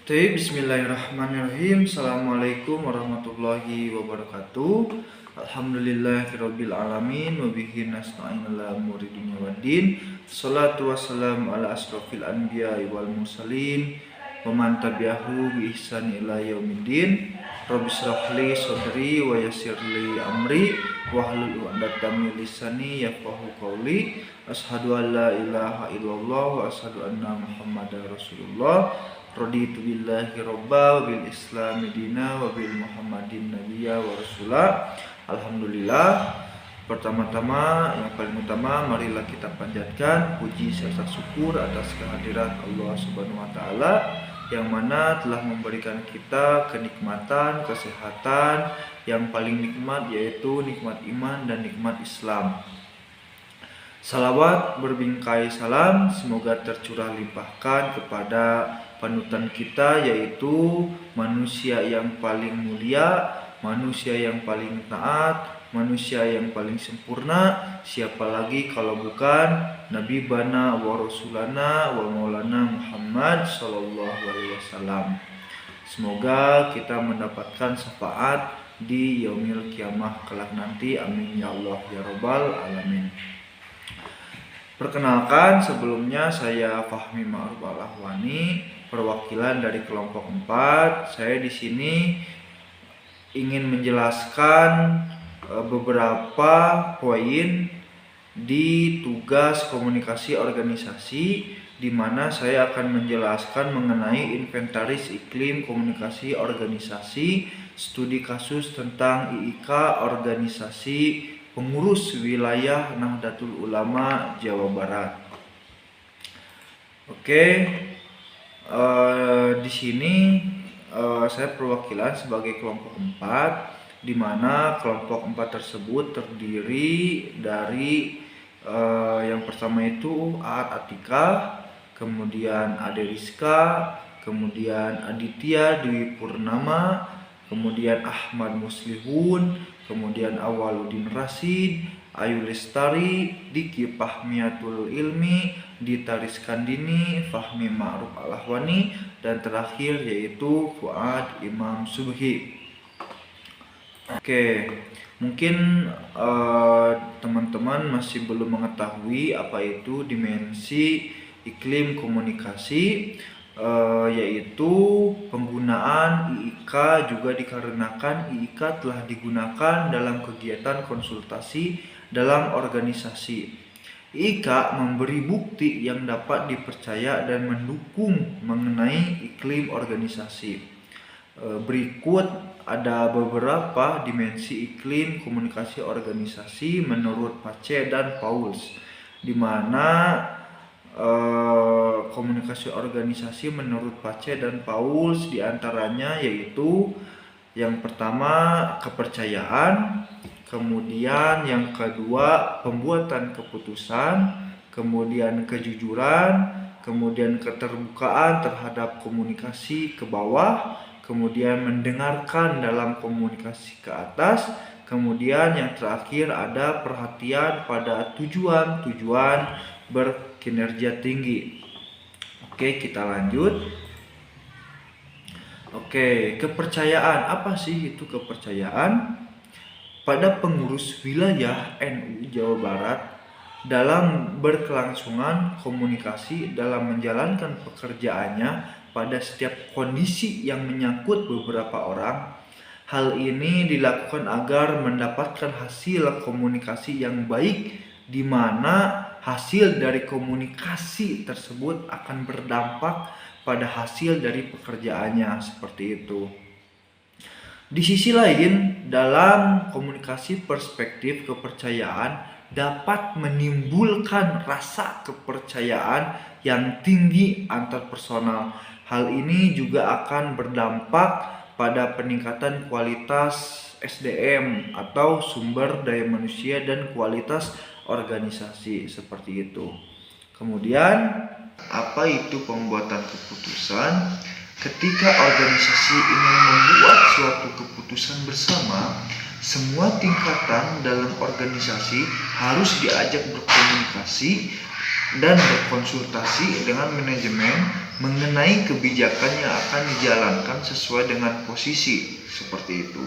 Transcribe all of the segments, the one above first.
Bismillahirrahmanirrahim. Assalamualaikum warahmatullahi wabarakatuh. Alhamdulillahirabbil alamin wa bihi nasta'in ala umuri dunya waddin. Shalatu wassalamu ala asrofil anbiya'i wal mursalin wa man tabi'ahu bi ihsan ila yaumiddin. Rabbi shrah li sadri wa yassir li amri wahlul 'uqdatam min lisani yafqahu qawli. Asyhadu an la ilaha illallah wa asyhadu anna muhammadar rasulullah. Raditu billahi robba wa bil islami dina wa bil muhammadin nabiyya wa rasulah. Alhamdulillah. Pertama-tama, yang paling utama, marilah kita panjatkan puji serta syukur atas kehadirat Allah Subhanahu wa taala yang mana telah memberikan kita kenikmatan, kesehatan yang paling nikmat, yaitu nikmat iman dan nikmat Islam. Salawat berbingkai salam semoga tercurah limpahkan kepada panutan kita, yaitu manusia yang paling mulia, manusia yang paling taat, manusia yang paling sempurna. Siapa lagi kalau bukan Nabi Bana wa Rasulana wa Maulana Muhammad sallallahu alaihi wasallam. Semoga kita mendapatkan syafaat di yaumil kiamah kelak nanti. Amin ya Allah ya rabbal alamin. Perkenalkan, sebelumnya saya Fahmi Ma'ruf Al-Ahwani, perwakilan dari kelompok 4. Saya di sini ingin menjelaskan beberapa poin di tugas komunikasi organisasi, di mana saya akan menjelaskan mengenai inventaris iklim komunikasi organisasi, studi kasus tentang IIK organisasi pengurus wilayah Nahdlatul Ulama Jawa Barat. Di sini saya perwakilan sebagai kelompok 4, di mana kelompok 4 tersebut terdiri dari yang pertama itu Aat Atika, kemudian Ade Rizka, kemudian Aditya Dwi Purnama, kemudian Ahmad Muslihun, kemudian Awaludin Rasid, Ayu Lestari, Diki Fahmiatul Ilmi, Dita Rizkandini, Fahmi Ma'ruf Al-Ahwani, dan terakhir yaitu Fuad Imam Subhi. Mungkin teman-teman masih belum mengetahui apa itu dimensi iklim komunikasi, yaitu penggunaan IIK juga dikarenakan IIK telah digunakan dalam kegiatan konsultasi dalam organisasi. IIK memberi bukti yang dapat dipercaya dan mendukung mengenai iklim organisasi. Berikut ada beberapa dimensi iklim komunikasi organisasi menurut Pace dan Pauls, di mana komunikasi organisasi menurut Pace dan Pauls diantaranya yaitu yang pertama kepercayaan, kemudian yang kedua pembuatan keputusan, kemudian kejujuran, kemudian keterbukaan terhadap komunikasi ke bawah, kemudian mendengarkan dalam komunikasi ke atas, kemudian yang terakhir ada perhatian pada tujuan berkinerja tinggi. Kita lanjut. Kepercayaan. Apa sih itu kepercayaan? Pada pengurus wilayah NU Jawa Barat dalam berkelangsungan komunikasi dalam menjalankan pekerjaannya pada setiap kondisi yang menyangkut beberapa orang. Hal ini dilakukan agar mendapatkan hasil komunikasi yang baik, di mana hasil dari komunikasi tersebut akan berdampak pada hasil dari pekerjaannya, seperti itu. Di sisi lain, dalam komunikasi perspektif kepercayaan dapat menimbulkan rasa kepercayaan yang tinggi antar personal. Hal ini juga akan berdampak pada peningkatan kualitas SDM atau sumber daya manusia dan kualitas organisasi, seperti itu. Kemudian, apa itu pembuatan keputusan? Ketika organisasi ingin membuat suatu keputusan bersama, semua tingkatan dalam organisasi harus diajak berkomunikasi dan berkonsultasi dengan manajemen mengenai kebijakan yang akan dijalankan sesuai dengan posisi seperti itu.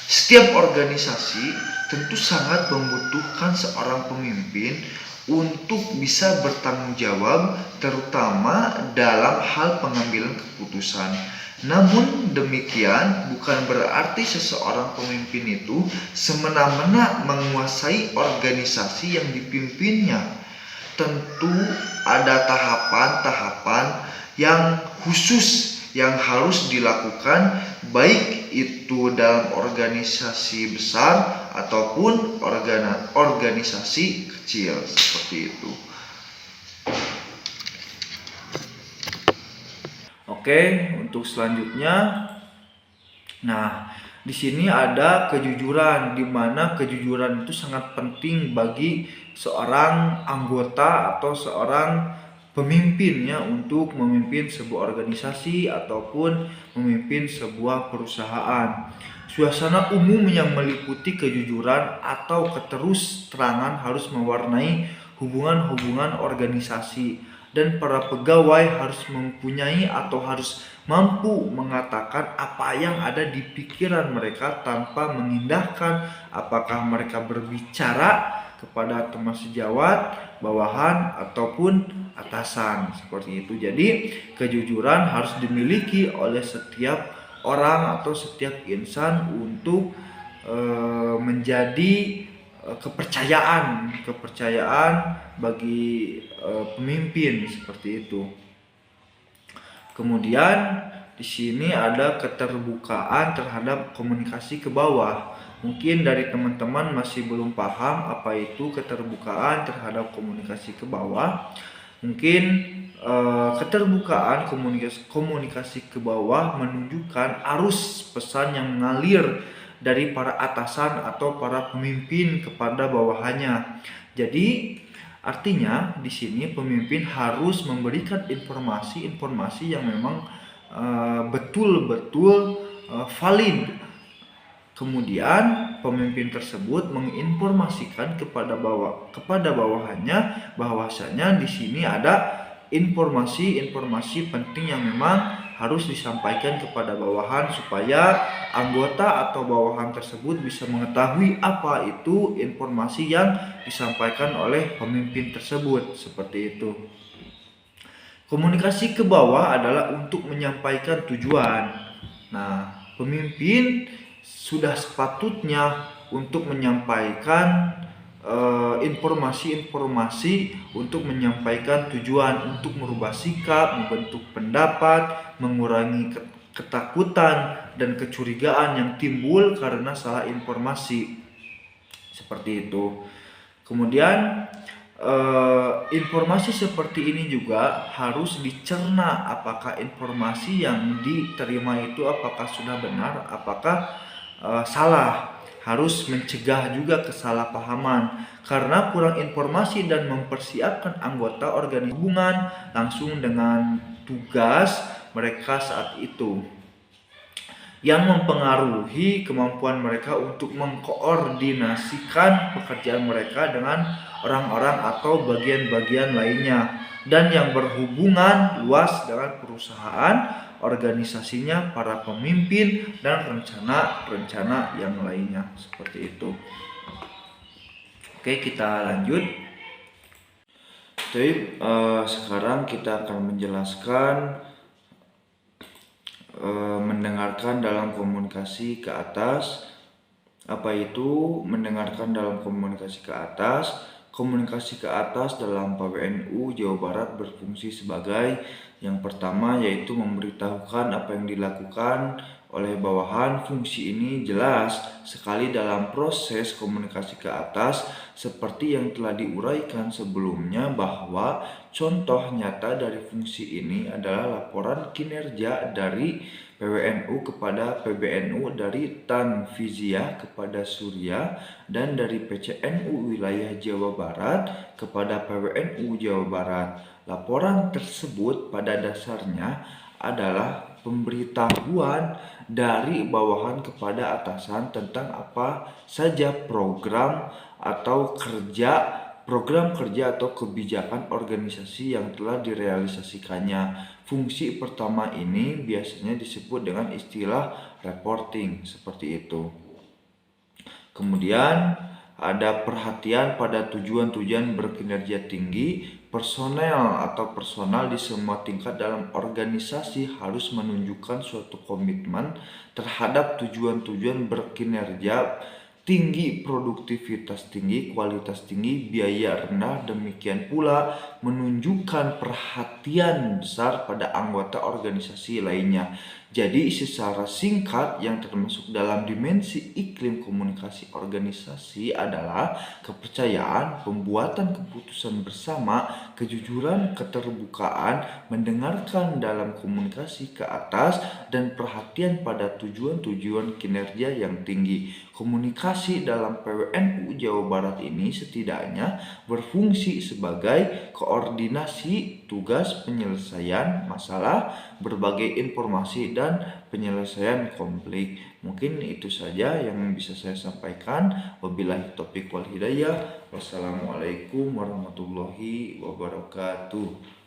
Setiap organisasi tentu sangat membutuhkan seorang pemimpin untuk bisa bertanggung jawab, terutama dalam hal pengambilan keputusan. Namun demikian bukan berarti seseorang pemimpin itu semena-mena menguasai organisasi yang dipimpinnya. Tentu ada tahapan-tahapan yang khusus yang harus dilakukan, baik itu dalam organisasi besar ataupun organisasi kecil seperti itu. Oke, untuk selanjutnya, nah di sini ada kejujuran, di mana kejujuran itu sangat penting bagi seorang anggota atau seorang pemimpin ya, untuk memimpin sebuah organisasi ataupun memimpin sebuah perusahaan. Suasana umum yang meliputi kejujuran atau keterus-terangan harus mewarnai hubungan-hubungan organisasi, dan para pegawai harus mempunyai atau harus mampu mengatakan apa yang ada di pikiran mereka tanpa mengindahkan apakah mereka berbicara kepada teman sejawat, bawahan, ataupun atasan seperti itu. Jadi kejujuran harus dimiliki oleh setiap orang atau setiap insan untuk menjadi kepercayaan bagi pemimpin seperti itu. Kemudian di sini ada keterbukaan terhadap komunikasi ke bawah. Mungkin dari teman-teman masih belum paham apa itu keterbukaan terhadap komunikasi ke bawah. Mungkin keterbukaan komunikasi ke bawah menunjukkan arus pesan yang mengalir dari para atasan atau para pemimpin kepada bawahannya. Jadi artinya di sini pemimpin harus memberikan informasi-informasi yang memang betul-betul valid. Kemudian pemimpin tersebut menginformasikan kepada bawahannya bahwasanya di sini ada informasi-informasi penting yang memang harus disampaikan kepada bawahan supaya anggota atau bawahan tersebut bisa mengetahui apa itu informasi yang disampaikan oleh pemimpin tersebut seperti itu. Komunikasi ke bawah adalah untuk menyampaikan tujuan. Nah, pemimpin sudah sepatutnya untuk menyampaikan informasi-informasi untuk menyampaikan tujuan, untuk merubah sikap, membentuk pendapat, mengurangi ketakutan dan kecurigaan yang timbul karena salah informasi seperti itu. Kemudian informasi seperti ini juga harus dicerna apakah informasi yang diterima itu apakah sudah benar, apakah salah. Harus mencegah juga kesalahpahaman karena kurang informasi dan mempersiapkan anggota organisasi hubungan langsung dengan tugas mereka saat itu, yang mempengaruhi kemampuan mereka untuk mengkoordinasikan pekerjaan mereka dengan orang-orang atau bagian-bagian lainnya, dan yang berhubungan luas dengan perusahaan, organisasinya, para pemimpin, dan rencana-rencana yang lainnya seperti itu. Oke, kita lanjut. Jadi sekarang kita akan menjelaskan mendengarkan dalam komunikasi ke atas. Apa itu mendengarkan dalam komunikasi ke atas? Komunikasi ke atas dalam PWNU Jawa Barat berfungsi sebagai yang pertama, yaitu memberitahukan apa yang dilakukan oleh bawahan. Fungsi ini jelas sekali dalam proses komunikasi ke atas seperti yang telah diuraikan sebelumnya, bahwa contoh nyata dari fungsi ini adalah laporan kinerja dari PWNU kepada PBNU, dari Tanfiziah kepada Surya, dan dari PCNU wilayah Jawa Barat kepada PWNU Jawa Barat. Laporan tersebut pada dasarnya adalah pemberitahuan dari bawahan kepada atasan tentang apa saja program atau kerja program kerja atau kebijakan organisasi yang telah direalisasikannya. Fungsi pertama ini biasanya disebut dengan istilah reporting, seperti itu. Kemudian ada perhatian pada tujuan-tujuan berkinerja tinggi. Personel atau personal di semua tingkat dalam organisasi harus menunjukkan suatu komitmen terhadap tujuan-tujuan berkinerja tinggi, produktivitas tinggi, kualitas tinggi, biaya rendah. Demikian pula menunjukkan perhatian besar pada anggota organisasi lainnya. Jadi secara singkat yang termasuk dalam dimensi iklim komunikasi organisasi adalah kepercayaan, pembuatan keputusan bersama, kejujuran, keterbukaan, mendengarkan dalam komunikasi ke atas, dan perhatian pada tujuan-tujuan kinerja yang tinggi. Komunikasi dalam PWNU Jawa Barat ini setidaknya berfungsi sebagai koordinasi tugas penyelesaian masalah, berbagai informasi, dan penyelesaian konflik. Mungkin itu saja yang bisa saya sampaikan. Wabillahi taufiq wal hidayah. Wassalamualaikum warahmatullahi wabarakatuh.